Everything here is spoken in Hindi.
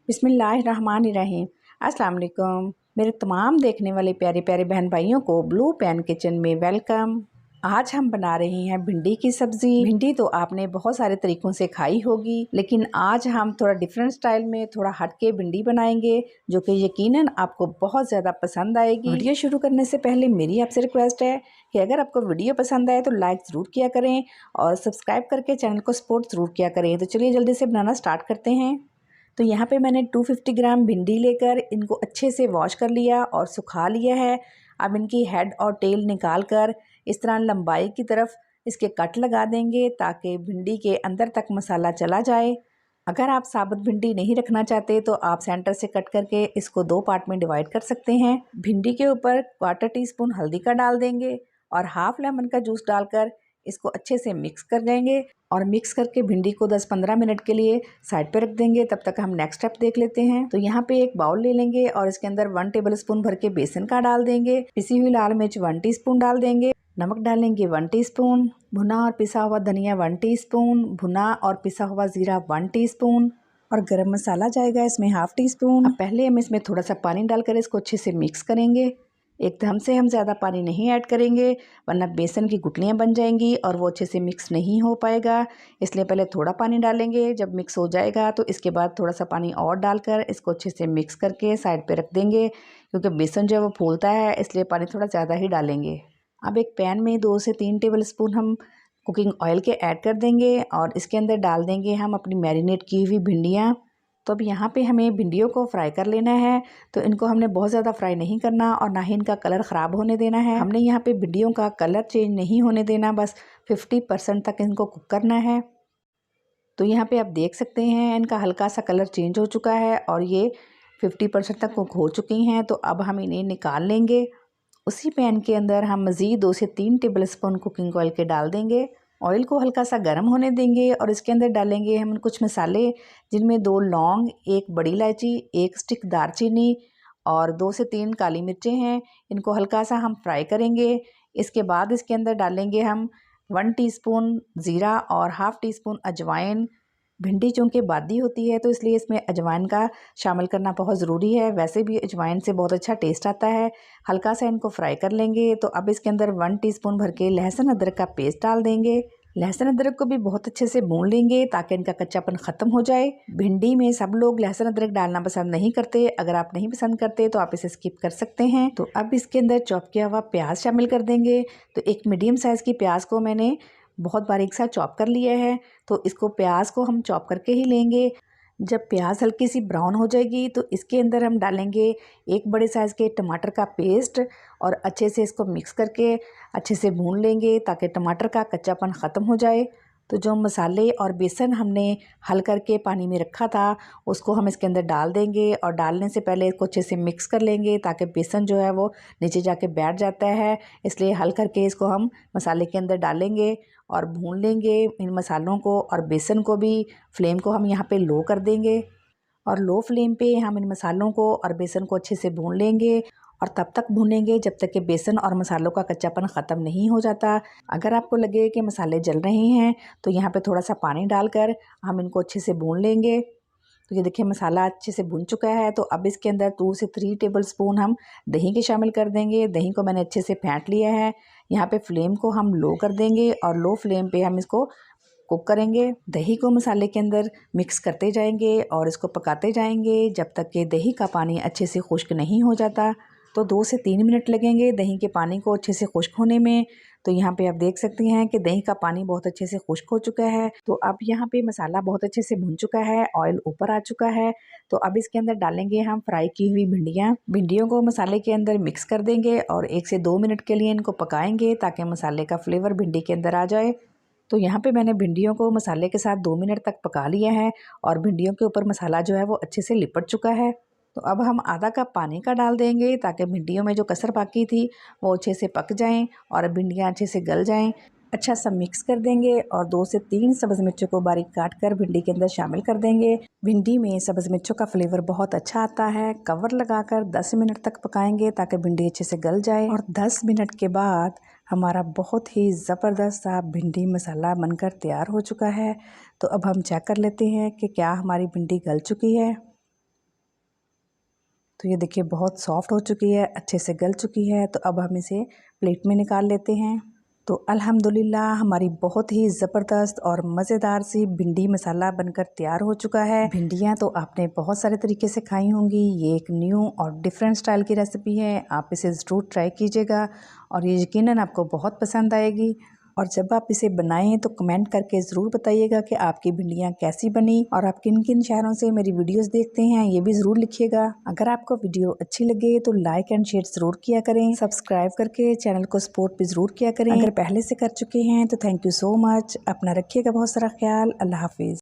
बिस्मिल्लाहिर्रहमानिर्रहीम। अस्सलाम वालेकुम। मेरे तमाम देखने वाले प्यारे प्यारे बहन भाइयों को ब्लू पैन किचन में वेलकम। आज हम बना रहे हैं भिंडी की सब्जी। भिंडी तो आपने बहुत सारे तरीकों से खाई होगी, लेकिन आज हम थोड़ा डिफरेंट स्टाइल में थोड़ा हटके भिंडी बनाएंगे, जो कि यकीनन आपको बहुत ज़्यादा पसंद आएगी। वीडियो शुरू करने से पहले मेरी आपसे रिक्वेस्ट है कि अगर आपको वीडियो पसंद आए तो लाइक ज़रूर किया करें और सब्सक्राइब करके चैनल को सपोर्ट ज़रूर किया करें। तो चलिए जल्दी से बनाना स्टार्ट करते हैं। तो यहाँ पे मैंने 250 ग्राम भिंडी लेकर इनको अच्छे से वॉश कर लिया और सुखा लिया है। अब इनकी हेड और टेल निकाल कर इस तरह लंबाई की तरफ इसके कट लगा देंगे ताकि भिंडी के अंदर तक मसाला चला जाए। अगर आप साबुत भिंडी नहीं रखना चाहते तो आप सेंटर से कट करके इसको 2 पार्ट में डिवाइड कर सकते हैं। भिंडी के ऊपर 1/4 टीस्पून हल्दी का डाल देंगे और हाफ लेमन का जूस डालकर इसको अच्छे से मिक्स कर देंगे और मिक्स करके भिंडी को 10-15 मिनट के लिए साइड पे रख देंगे। तब तक हम नेक्स्ट स्टेप देख लेते हैं। तो यहाँ पे एक बाउल ले लेंगे और इसके अंदर 1 टेबलस्पून भर के बेसन का डाल देंगे। पिसी हुई लाल मिर्च 1 टीस्पून डाल देंगे। नमक डालेंगे 1 टीस्पून। भुना और पिसा हुआ धनिया 1 टीस्पून। भुना और पिसा हुआ जीरा 1 टीस्पून और गरम मसाला जाएगा इसमें ½ टीस्पून। अब पहले हम इसमें थोड़ा सा पानी डालकर इसको अच्छे से मिक्स करेंगे। एकदम से हम ज़्यादा पानी नहीं ऐड करेंगे वरना बेसन की गुठलियाँ बन जाएंगी और वो अच्छे से मिक्स नहीं हो पाएगा। इसलिए पहले थोड़ा पानी डालेंगे। जब मिक्स हो जाएगा तो इसके बाद थोड़ा सा पानी और डालकर इसको अच्छे से मिक्स करके साइड पे रख देंगे, क्योंकि बेसन जो है वो फूलता है, इसलिए पानी थोड़ा ज़्यादा ही डालेंगे। अब एक पैन में 2 से 3 टेबलस्पून हम कुकिंग ऑयल के ऐड कर देंगे और इसके अंदर डाल देंगे हम अपनी मैरिनेट की हुई भिंडियाँ। तो अब यहाँ पे हमें भिंडियों को फ्राई कर लेना है। तो इनको हमने बहुत ज़्यादा फ्राई नहीं करना और ना ही इनका कलर ख़राब होने देना है। हमने यहाँ पे भिंडियों का कलर चेंज नहीं होने देना, बस 50% तक इनको कुक करना है। तो यहाँ पे आप देख सकते हैं इनका हल्का सा कलर चेंज हो चुका है और ये 50% तक कुक हो चुकी हैं। तो अब हम इन्हें निकाल लेंगे। उसी पैन के अंदर हम मज़ीद 2 से 3 टेबलस्पून कुकिंग ऑयल के डाल देंगे। ऑयल को हल्का सा गर्म होने देंगे और इसके अंदर डालेंगे हम कुछ मसाले, जिनमें 2 लौंग, 1 बड़ी इलायची, 1 स्टिक दालचीनी और 2 से 3 काली मिर्चें हैं। इनको हल्का सा हम फ्राई करेंगे। इसके बाद इसके अंदर डालेंगे हम 1 टीस्पून ज़ीरा और ½ टीस्पून अजवाइन। भिंडी चूँकि बादी होती है तो इसलिए इसमें अजवाइन का शामिल करना बहुत ज़रूरी है। वैसे भी अजवाइन से बहुत अच्छा टेस्ट आता है। हल्का सा इनको फ्राई कर लेंगे। तो अब इसके अंदर 1 टीस्पून भर के लहसुन अदरक का पेस्ट डाल देंगे। लहसुन अदरक को भी बहुत अच्छे से भून लेंगे ताकि इनका कच्चापन ख़त्म हो जाए। भिंडी में सब लोग लहसुन अदरक डालना पसंद नहीं करते। अगर आप नहीं पसंद करते तो आप इसे स्किप कर सकते हैं। तो अब इसके अंदर चॉप किया हुआ प्याज शामिल कर देंगे। तो एक मीडियम साइज़ की प्याज को मैंने बहुत बारीक सा चॉप कर लिया है। तो इसको प्याज को हम चॉप करके ही लेंगे। जब प्याज हल्की सी ब्राउन हो जाएगी तो इसके अंदर हम डालेंगे 1 बड़े साइज़ के टमाटर का पेस्ट और अच्छे से इसको मिक्स करके अच्छे से भून लेंगे ताकि टमाटर का कच्चापन ख़त्म हो जाए। तो जो मसाले और बेसन हमने हल करके पानी में रखा था उसको हम इसके अंदर डाल देंगे और डालने से पहले इसको अच्छे से मिक्स कर लेंगे ताकि बेसन जो है वो नीचे जाके बैठ जाता है। इसलिए हल करके इसको हम मसाले के अंदर डालेंगे और भून लेंगे इन मसालों को और बेसन को भी। फ्लेम को हम यहाँ पे लो कर देंगे और लो फ्लेम पे हम इन मसालों को और बेसन को अच्छे से भून लेंगे और तब तक भूनेंगे जब तक कि बेसन और मसालों का कच्चापन ख़त्म नहीं हो जाता। अगर आपको लगे कि मसाले जल रहे हैं तो यहाँ पे थोड़ा सा पानी डालकर हम इनको अच्छे से भून लेंगे। तो ये देखिए मसाला अच्छे से भुन चुका है। तो अब इसके अंदर 2 से 3 टेबलस्पून हम दही के शामिल कर देंगे। दही को मैंने अच्छे से फेंट लिया है। यहाँ पे फ्लेम को हम लो कर देंगे और लो फ्लेम पे हम इसको कुक करेंगे। दही को मसाले के अंदर मिक्स करते जाएंगे और इसको पकाते जाएंगे जब तक कि दही का पानी अच्छे से खुश्क नहीं हो जाता। तो 2 से 3 मिनट लगेंगे दही के पानी को अच्छे से खुश्क होने में। तो यहाँ पे आप देख सकते हैं कि दही का पानी बहुत अच्छे से खुश्क हो चुका है। तो अब यहाँ पे मसाला बहुत अच्छे से भुन चुका है, ऑयल ऊपर आ चुका है। तो अब इसके अंदर डालेंगे हम फ्राई की हुई भिंडियाँ। भिंडियों को मसाले के अंदर मिक्स कर देंगे और 1 से 2 मिनट के लिए इनको पकाएंगे ताकि मसाले का फ्लेवर भिंडी के अंदर आ जाए। तो यहाँ पे मैंने भिंडियों को मसाले के साथ 2 मिनट तक पका लिया है और भिंडियों के ऊपर मसाला जो है वो अच्छे से लिपट चुका है। तो अब हम आधा कप पानी का डाल देंगे ताकि भिंडियों में जो कसर बाकी थी वो अच्छे से पक जाएं और भिंडियाँ अच्छे से गल जाएं। अच्छा सा मिक्स कर देंगे और 2 से 3 सब्ज़ मिर्चों को बारीक काट कर भिंडी के अंदर शामिल कर देंगे। भिंडी में सब्ज़ मिर्चों का फ्लेवर बहुत अच्छा आता है। कवर लगाकर 10 मिनट तक पकाएंगे ताकि भिंडी अच्छे से गल जाए और 10 मिनट के बाद हमारा बहुत ही ज़बरदस्त सा भिंडी मसाला बनकर तैयार हो चुका है। तो अब हम चेक कर लेते हैं कि क्या हमारी भिंडी गल चुकी है। तो ये देखिए बहुत सॉफ्ट हो चुकी है, अच्छे से गल चुकी है। तो अब हम इसे प्लेट में निकाल लेते हैं। तो अल्हम्दुलिल्लाह हमारी बहुत ही ज़बरदस्त और मज़ेदार सी भिंडी मसाला बनकर तैयार हो चुका है। भिंडियाँ तो आपने बहुत सारे तरीके से खाई होंगी, ये एक न्यू और डिफरेंट स्टाइल की रेसिपी है। आप इसे ज़रूर ट्राई कीजिएगा और ये यकीनन आपको बहुत पसंद आएगी। और जब आप इसे बनाएं तो कमेंट करके ज़रूर बताइएगा कि आपकी भिंडियाँ कैसी बनी और आप किन किन शहरों से मेरी वीडियोस देखते हैं, ये भी ज़रूर लिखिएगा। अगर आपको वीडियो अच्छी लगे तो लाइक एंड शेयर ज़रूर किया करें, सब्सक्राइब करके चैनल को सपोर्ट भी ज़रूर किया करें। अगर पहले से कर चुके हैं तो थैंक यू सो मच। अपना रखिएगा बहुत सारा ख्याल। अल्लाह हाफिज़।